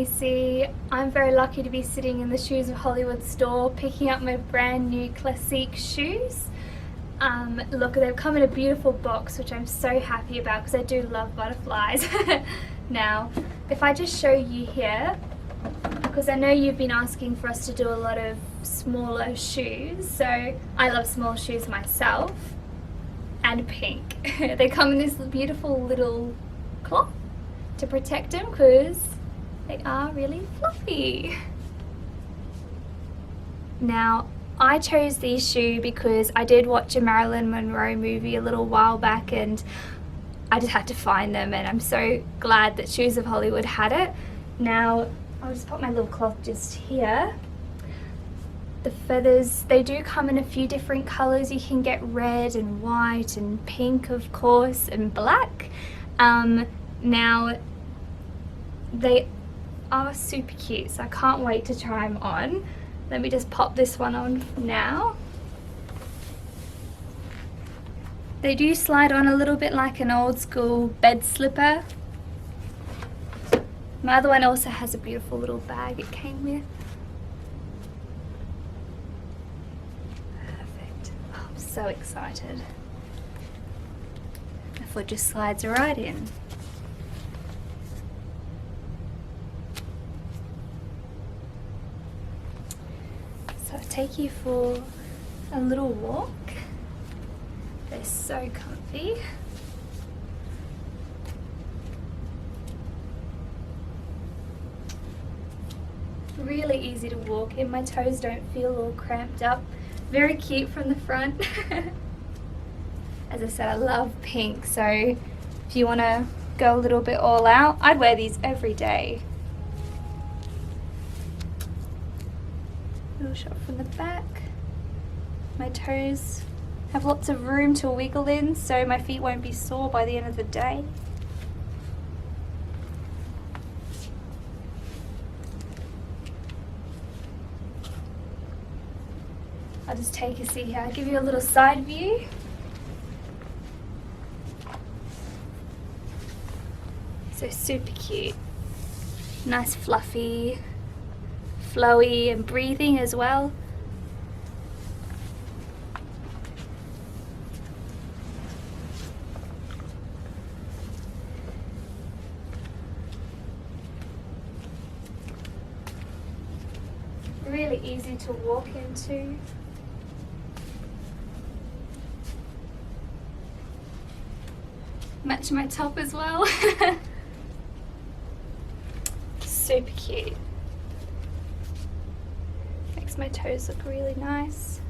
Macie. I'm very lucky to be sitting in the Shoes of Hollywood store picking up my brand new Classique shoes. Look, they've come in a beautiful box, which I'm so happy about because I do love butterflies. Now, if I just show you here, because I know you've been asking for us to do a lot of smaller shoes, so I love small shoes myself, and pink. They come in this beautiful little cloth to protect them because they are really fluffy. Now, I chose these shoes because I did watch a Marilyn Monroe movie a little while back and I just had to find them, and I'm so glad that Shoes of Hollywood had it. Now, I'll just put my little cloth just here. The feathers, they do come in a few different colours. You can get red and white and pink, of course, and black. Now, they are super cute, so I can't wait to try them on. Let me just pop this one on now. They do slide on a little bit like an old school bed slipper. My other one also has a beautiful little bag it came with. Perfect. Oh, I'm so excited. My foot just slides right in. So I'll take you for a little walk. They're so comfy. Really easy to walk in. My toes don't feel all cramped up. Very cute from the front. As I said, I love pink, so if you want to go a little bit all out, I'd wear these every day. Little shot from the back. My toes have lots of room to wiggle in, so my feet won't be sore by the end of the day. I'll just take a seat here. I'll give you a little side view. So super cute. Nice fluffy, flowy and breathing as well. Really easy to walk into. Match my top as well. Super cute. Makes my toes look really nice.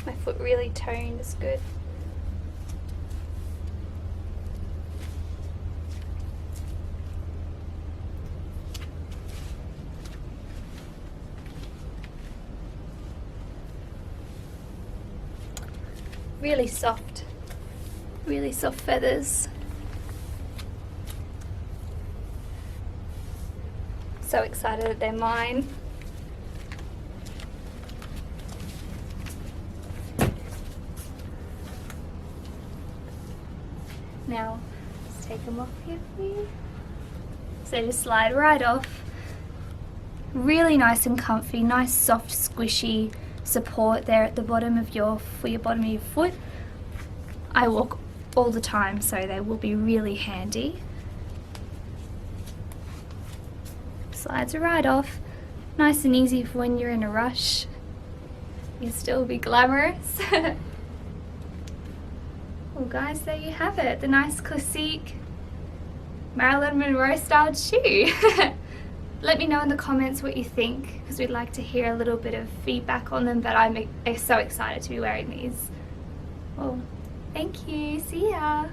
My foot really toned is good. Really soft feathers. So excited that they're mine. Now, let's take them off here for you. So they just slide right off. Really nice and comfy, nice soft squishy support there at the bottom of your bottom of your foot. I walk all the time, so they will be really handy. Slides right off, nice and easy for when you're in a rush. You'll still be glamorous. Well guys, there you have it, the nice classique Marilyn Monroe styled shoe. Let me know in the comments what you think, because we'd like to hear a little bit of feedback on them, but I'm so excited to be wearing these. Well, thank you, see ya!